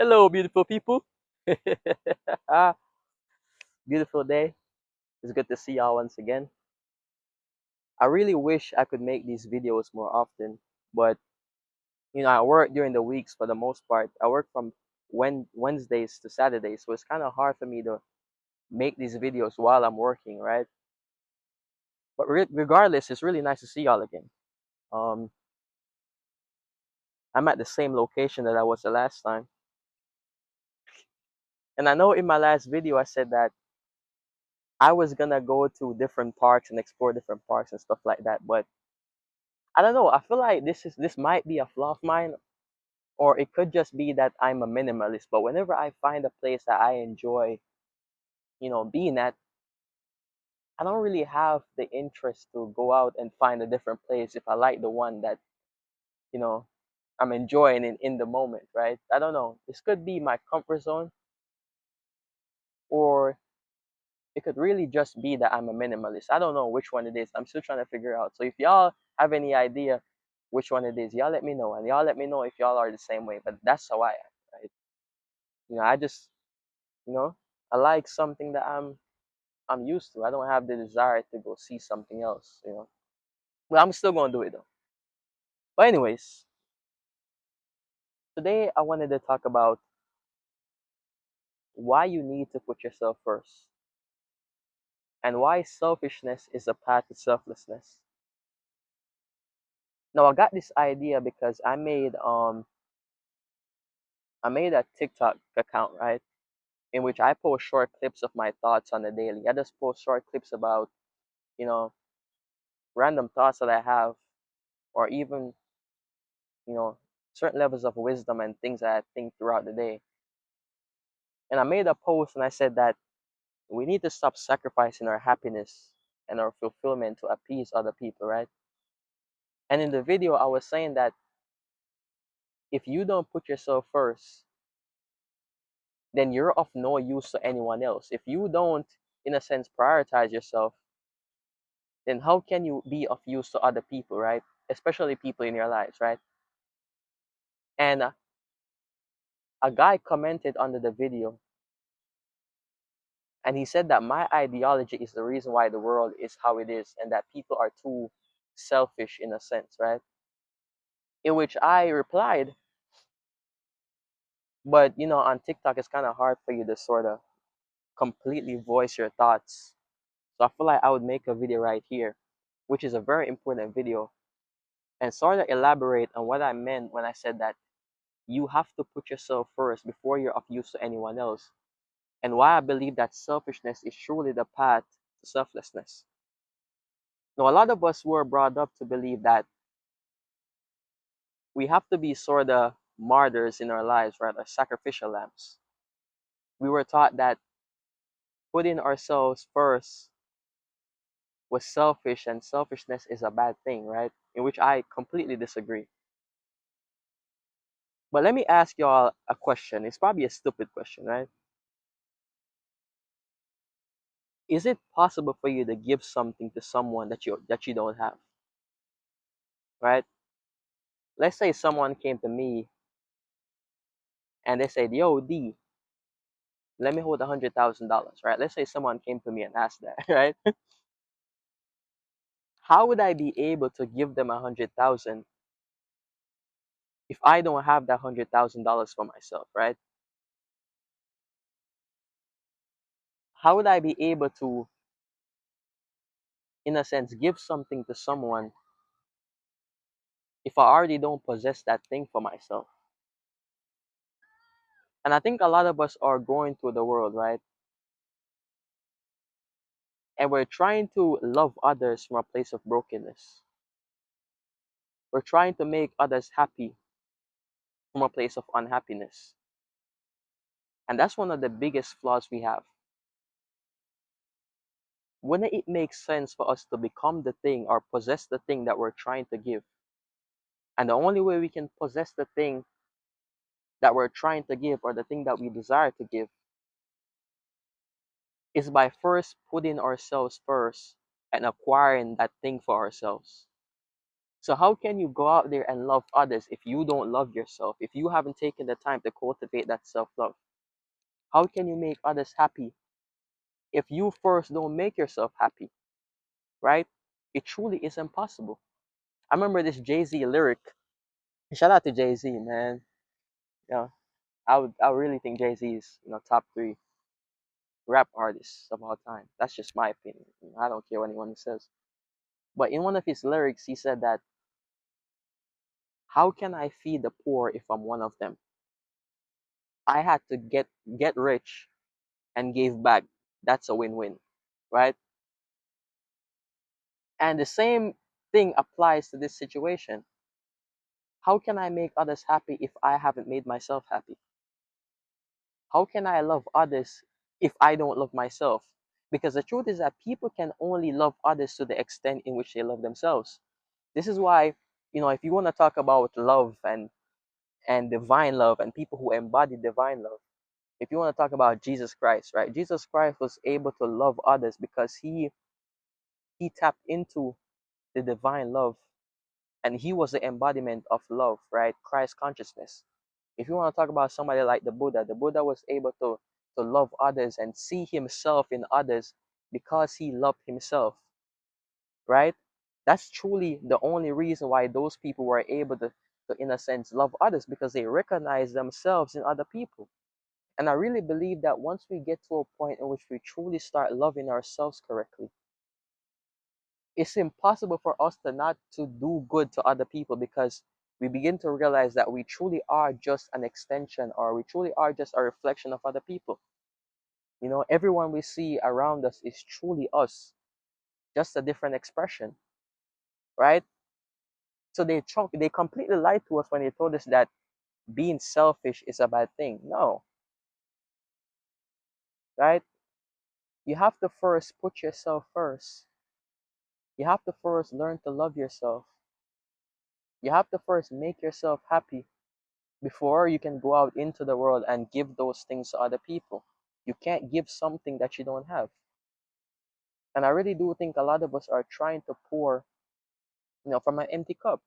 Hello, beautiful people. Ah, beautiful day. It's good to see y'all once again. I really wish I could make these videos more often, but I work during the weeks for the most part. I work from Wednesdays to Saturdays, so it's kind of hard for me to make these videos while I'm working, right? But regardless, it's really nice to see y'all again. Um, I'm at the same location that I was the last time, and I know in my last video I said that I was gonna go to different parks and explore different parks and stuff like that, but I don't know. I feel like this might be a flaw of mine, or it could just be that I'm a minimalist. But whenever I find a place that I enjoy, being at, I don't really have the interest to go out and find a different place if I like the one that you know I'm enjoying in the moment, right? I don't know. This could be my comfort zone, or it could really just be that I'm a minimalist. I don't know which one it is. I'm still trying to figure out. So if y'all have any idea which one it is, y'all let me know. And y'all let me know if y'all are the same way. But that's how I am, right? I just, you know, I like something that I'm used to. I don't have the desire to go see something else. But I'm still gonna do it though. But anyways, today I wanted to talk about why you need to put yourself first and why selfishness is a path to selflessness. Now I got this idea because I made a TikTok account, right, in which I post short clips of my thoughts on the daily. I just post short clips about, you know, random thoughts that I have, or even, you know, certain levels of wisdom and things that I think throughout the day. And I made a post and I said that we need to stop sacrificing our happiness and our fulfillment to appease other people, right? And in the video, I was saying that if you don't put yourself first, then you're of no use to anyone else. If you don't, in a sense, prioritize yourself, then how can you be of use to other people, right? Especially people in your lives, right? And a guy commented under the video, and he said that my ideology is the reason why the world is how it is, and that people are too selfish in a sense, right? In which I replied, but on TikTok, it's kind of hard for you to sort of completely voice your thoughts. So I feel like I would make a video right here, which is a very important video, and sort of elaborate on what I meant when I said that you have to put yourself first before you're of use to anyone else, and why I believe that selfishness is truly the path to selflessness. Now, a lot of us were brought up to believe that we have to be sort of martyrs in our lives, right? Or sacrificial lambs. We were taught that putting ourselves first was selfish and selfishness is a bad thing, right? In which I completely disagree. But let me ask y'all a question. It's probably a stupid question, right? Is it possible for you to give something to someone that you don't have, right? Let's say someone came to me and they said, "Yo, D, let me hold $100,000," right? Let's say someone came to me and asked that, right? How would I be able to give them 100,000 if I don't have that $100,000 for myself, right? How would I be able to, in a sense, give something to someone if I already don't possess that thing for myself? And I think a lot of us are going through the world, right? And we're trying to love others from a place of brokenness. We're trying to make others happy from a place of unhappiness. And that's one of the biggest flaws we have. When it makes sense for us to become the thing or possess the thing that we're trying to give. And the only way we can possess the thing that we're trying to give or the thing that we desire to give is by first putting ourselves first and acquiring that thing for ourselves. So how can you go out there and love others if you don't love yourself? If you haven't taken the time to cultivate that self-love? How can you make others happy if you first don't make yourself happy, right? It truly is impossible. I remember this Jay-Z lyric. Shout out to Jay-Z, man. You know, I would really think Jay-Z is, top three rap artists of all time. That's just my opinion. I don't care what anyone says. But in one of his lyrics, he said that, how can I feed the poor if I'm one of them? I had to get rich and give back. That's a win-win, right? And the same thing applies to this situation. How can I make others happy if I haven't made myself happy? How can I love others if I don't love myself? Because the truth is that people can only love others to the extent in which they love themselves. This is why, if you want to talk about love and divine love and people who embody divine love, if you want to talk about Jesus Christ, right? Jesus Christ was able to love others because he tapped into the divine love, and he was the embodiment of love, right? Christ consciousness. If you want to talk about somebody like the Buddha was able to love others and see himself in others because he loved himself, right? That's truly the only reason why those people were able to in a sense, love others, because they recognize themselves in other people. And I really believe that once we get to a point in which we truly start loving ourselves correctly, it's impossible for us to not to do good to other people, because we begin to realize that we truly are just an extension, or we truly are just a reflection of other people. Everyone we see around us is truly us, just a different expression, right? So they completely lied to us when they told us that being selfish is a bad thing. No, right? You have to first put yourself first. You have to first learn to love yourself. You have to first make yourself happy before you can go out into the world and give those things to other people. You can't give something that you don't have. And I really do think a lot of us are trying to pour, from an empty cup.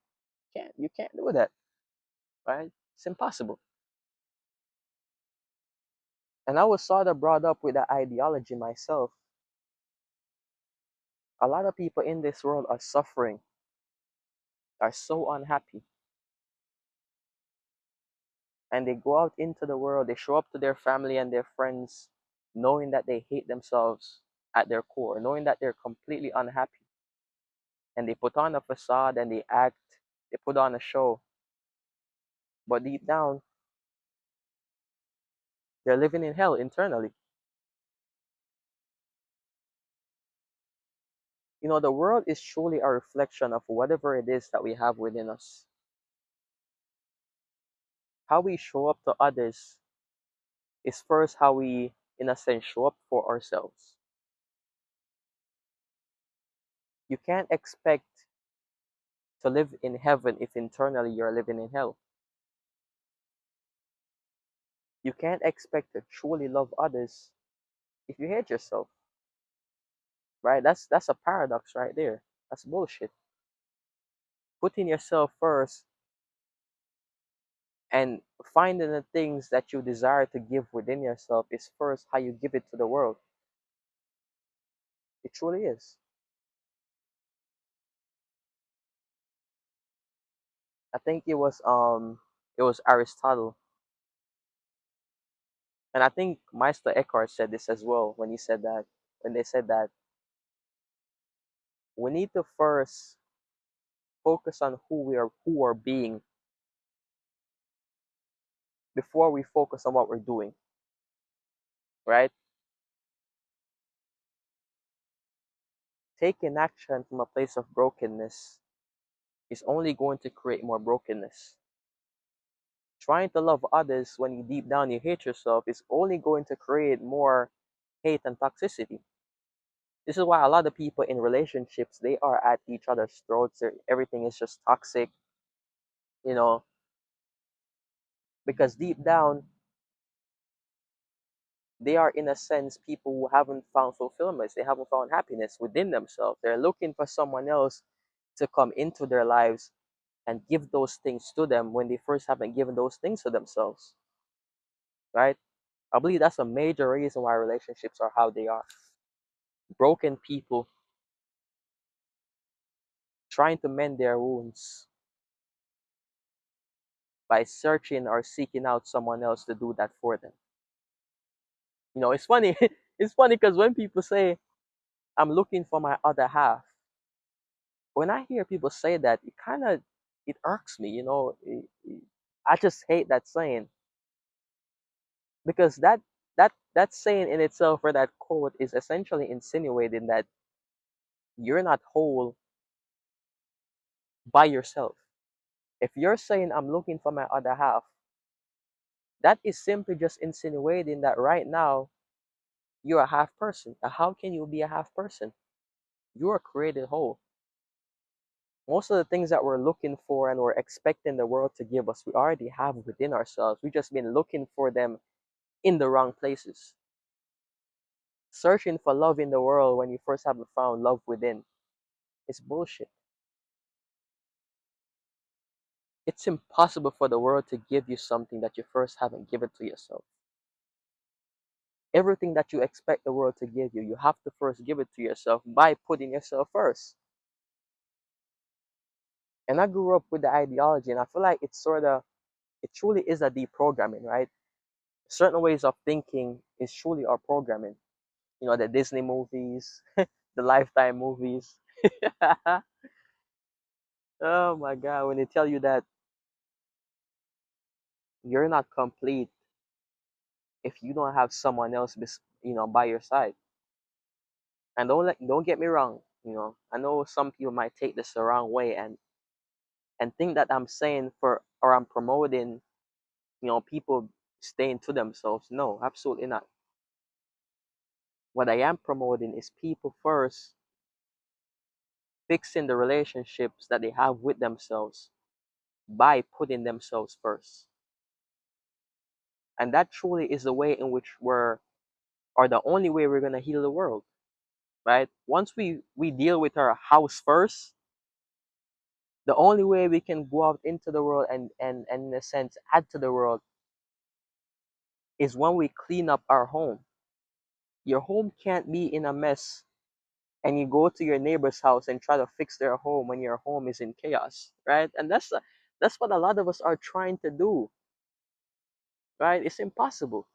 You can't do that, right? It's impossible. And I was sort of brought up with that ideology myself. A lot of people in this world are suffering, are so unhappy, and they go out into the world, they show up to their family and their friends knowing that they hate themselves at their core, knowing that they're completely unhappy. And they put on a facade and they act, they put on a show, but deep down, they're living in hell internally. The world is truly a reflection of whatever it is that we have within us. How we show up to others is first how we, in a sense, show up for ourselves. You can't expect to live in heaven if internally you're living in hell. You can't expect to truly love others if you hate yourself, right? That's a paradox right there. That's bullshit. Putting yourself first and finding the things that you desire to give within yourself is first how you give it to the world. It truly is. I think it was Aristotle, and I think Meister Eckhart said this as well when they said that we need to first focus on who we're being before we focus on what we're doing, right? Taking action from a place of brokenness is only going to create more brokenness. Trying to love others when you deep down you hate yourself is only going to create more hate and toxicity. This is why a lot of people in relationships, they are at each other's throats. Everything is just toxic, you know, because deep down they are, in a sense, people who haven't found fulfillment. They haven't found happiness within themselves. They're looking for someone else to come into their lives and give those things to them when they first haven't given those things to themselves, right? I believe that's a major reason why relationships are how they are. Broken people trying to mend their wounds by searching or seeking out someone else to do that for them. It's funny. It's funny because when people say, I'm looking for my other half, when I hear people say that, it irks me. I just hate that saying, because that saying in itself, or that quote, is essentially insinuating that you're not whole by yourself. If you're saying, I'm looking for my other half, that is simply just insinuating that right now you're a half person. How can you be a half person? You are created whole. Most of the things that we're looking for and we're expecting the world to give us, we already have within ourselves. We've just been looking for them in the wrong places. Searching for love in the world when you first haven't found love within is bullshit. It's impossible for the world to give you something that you first haven't given to yourself. Everything that you expect the world to give you, you have to first give it to yourself by putting yourself first. And I grew up with the ideology, and I feel like it truly is a deprogramming, right? Certain ways of thinking is truly our programming. The Disney movies, the Lifetime movies. Oh my God, when they tell you that you're not complete if you don't have someone else, by your side. And don't get me wrong. I know some people might take this the wrong way and think that I'm saying or I'm promoting, people staying to themselves. No, absolutely not. What I am promoting is people first fixing the relationships that they have with themselves by putting themselves first. And that truly is the way in which or the only way we're going to heal the world, right? Once we deal with our house first, the only way we can go out into the world and in a sense add to the world is when we clean up our home. Your home can't be in a mess and you go to your neighbor's house and try to fix their home when your home is in chaos, right? And that's what a lot of us are trying to do, right? It's impossible.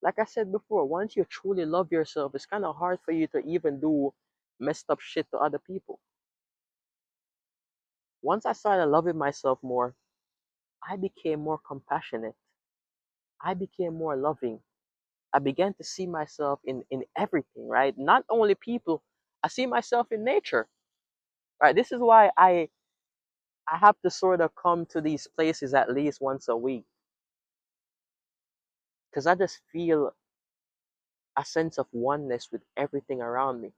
Like I said before, once you truly love yourself, it's kind of hard for you to even do messed up shit to other people. Once I started loving myself more, I became more compassionate. I became more loving. I began to see myself in everything, right? Not only people, I see myself in nature, right? This is why I have to sort of come to these places at least once a week, because I just feel a sense of oneness with everything around me.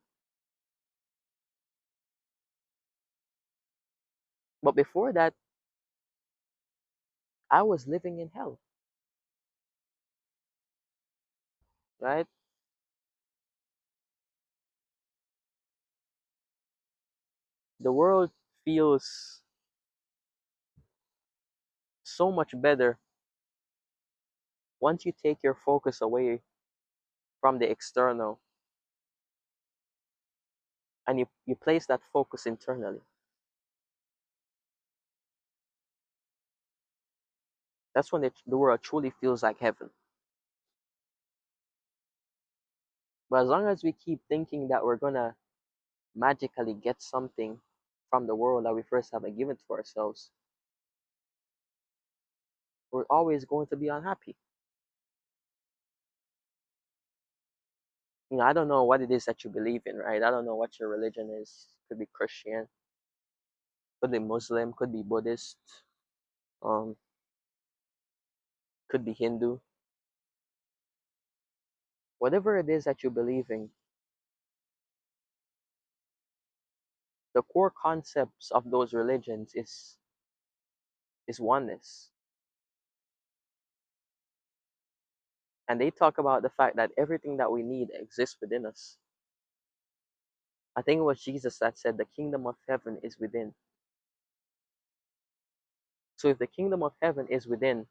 But before that, I was living in hell, right? The world feels so much better once you take your focus away from the external and you place that focus internally. That's when the world truly feels like heaven. But as long as we keep thinking that we're gonna magically get something from the world that we first haven't given to ourselves, we're always going to be unhappy. I don't know what it is that you believe in, right? I don't know what your religion is. Could be Christian, could be Muslim, could be Buddhist, um, could be Hindu. Whatever it is that you believe in, the core concepts of those religions is oneness. And they talk about the fact that everything that we need exists within us. I think it was Jesus that said the kingdom of heaven is within. So if the kingdom of heaven is within,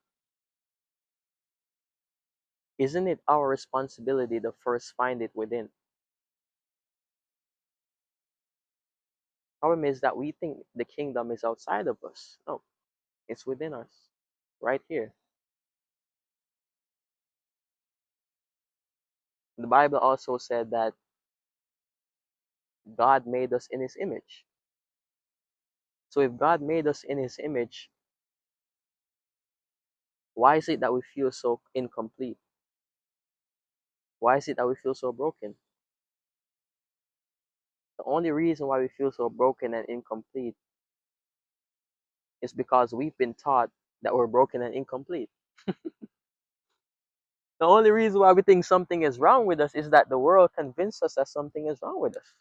isn't it our responsibility to first find it within? Problem is that we think the kingdom is outside of us. No, it's within us, right here. The Bible also said that God made us in his image. So if God made us in his image, why is it that we feel so incomplete? Why is it that we feel so broken? The only reason why we feel so broken and incomplete is because we've been taught that we're broken and incomplete. The only reason why we think something is wrong with us is that the world convinced us that something is wrong with us.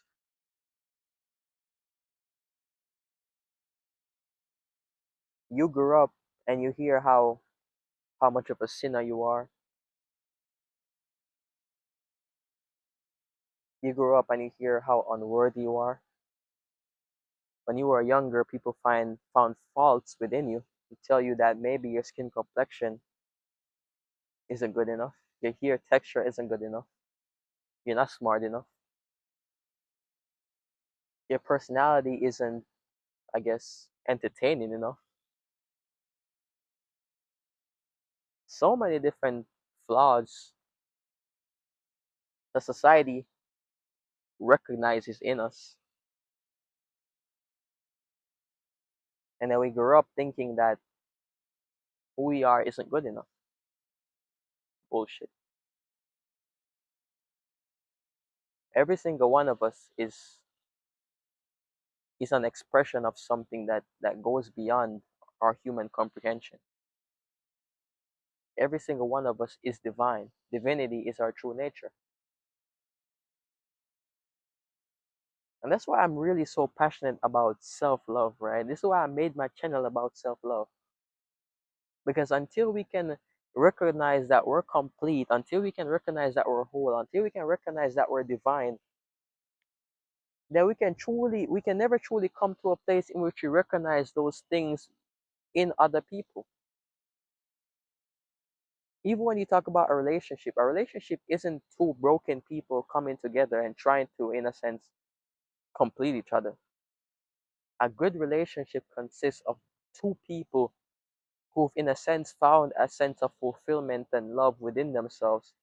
You grew up and you hear how much of a sinner you are. You grew up and you hear how unworthy you are. When you were younger, people found faults within you to tell you that maybe your skin complexion isn't good enough, your hair texture isn't good enough, you're not smart enough, your personality isn't, I guess, entertaining enough. So many different flaws the society recognizes in us. And then we grew up thinking that who we are isn't good enough. Bullshit. Every single one of us is an expression of something that goes beyond our human comprehension. Every single one of us is divine. Divinity is our true nature. And that's why I'm really so passionate about self-love, right? This is why I made my channel about self-love. Because until we can recognize that we're complete, until we can recognize that we're whole, until we can recognize that we're divine, then we can never truly come to a place in which we recognize those things in other people. Even when you talk about a relationship isn't two broken people coming together and trying to, in a sense, complete each other. A good relationship consists of two people who've, in a sense, found a sense of fulfillment and love within themselves,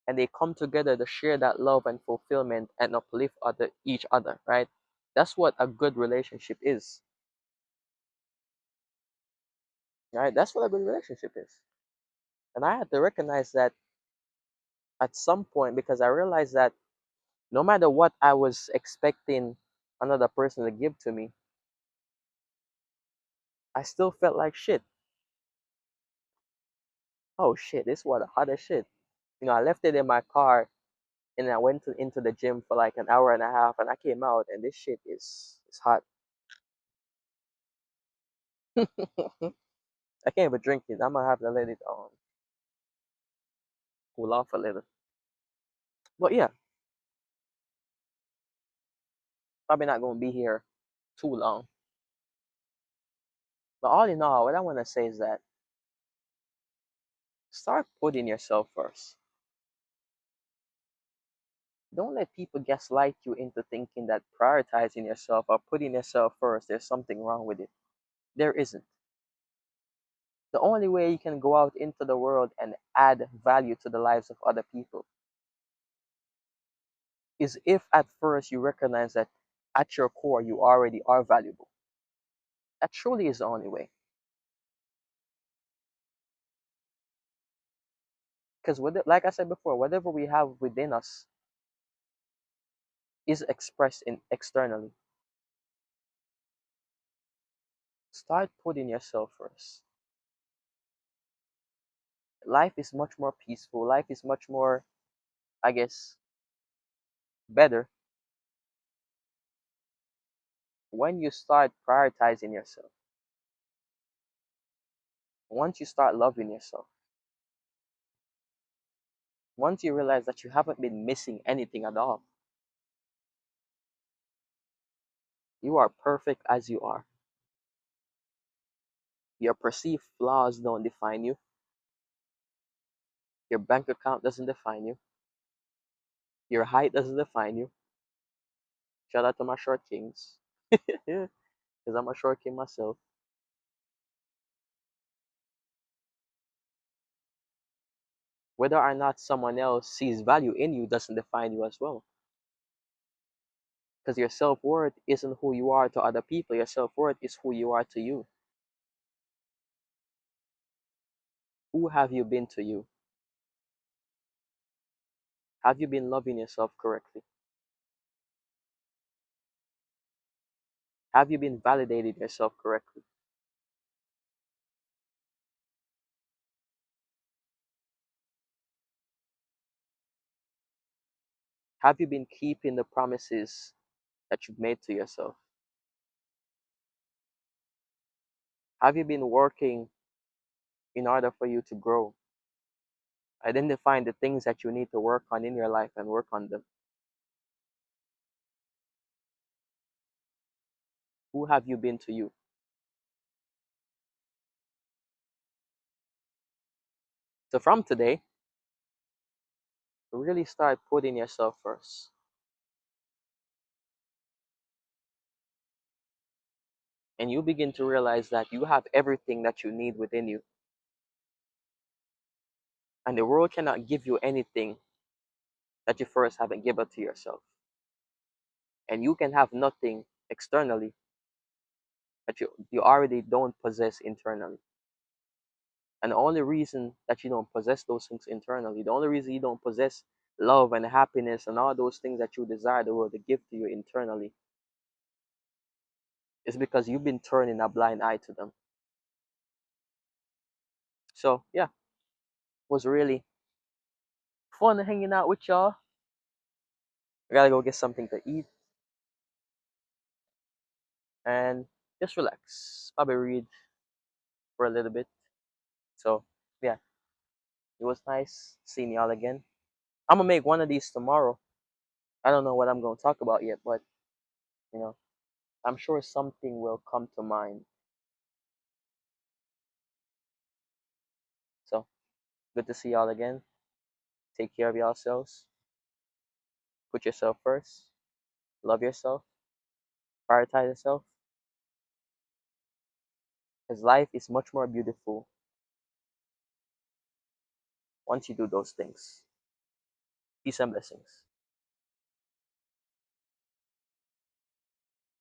and they come together to share that love and fulfillment and uplift each other, right? That's what a good relationship is, right? That's what a good relationship is. And I had to recognize that at some point because I realized that no matter what I was expecting another person to give to me, I still felt like shit. Oh shit, this was the hottest shit. I left it in my car and I went into the gym for like an hour and a half and I came out and this shit is hot. I can't even drink it. I'm gonna have to let it cool off a little. But yeah, probably not gonna be here too long. But all in all, what I wanna say is that start putting yourself first. Don't let people gaslight you into thinking that prioritizing yourself or putting yourself first, there's something wrong with it. There isn't. The only way you can go out into the world and add value to the lives of other people is if at first you recognize that at your core you already are valuable. That truly is the only way. Because like I said before, whatever we have within us is expressed in externally. Start putting yourself first. Life is much more peaceful. Life is much more, I guess, better when you start prioritizing yourself. Once you start loving yourself, once you realize that you haven't been missing anything at all, You are perfect as you are. Your perceived flaws don't define you. Your bank account doesn't define you. Your height doesn't define you. Shout out to my short kings. Because I'm a short king myself. Whether or not someone else sees value in you doesn't define you as well. Because your self worth isn't who you are to other people. Your self worth is who you are to you. Who have you been to you? Have you been loving yourself correctly? Have you been validating yourself correctly? Have you been keeping the promises that you've made to yourself? Have you been working in order for you to grow? Identifying the things that you need to work on in your life and work on them. Who have you been to you? So from today, really start putting yourself first. And you begin to realize that you have everything that you need within you. And the world cannot give you anything that you first haven't given to yourself. And you can have nothing externally that you already don't possess internally. And the only reason that you don't possess those things internally, the only reason you don't possess love and happiness and all those things that you desire the world to give to you internally is because you've been turning a blind eye to them. So yeah, it was really fun hanging out with y'all. I gotta go get something to eat and just relax. Probably read for a little bit. So yeah, it was nice seeing y'all again. I'm gonna make one of these tomorrow. I don't know what I'm gonna talk about yet, but you know, I'm sure something will come to mind. So good to see y'all again. Take care of yourselves. Put yourself first. Love yourself. Prioritize yourself. Because life is much more beautiful once you do those things. Peace and blessings.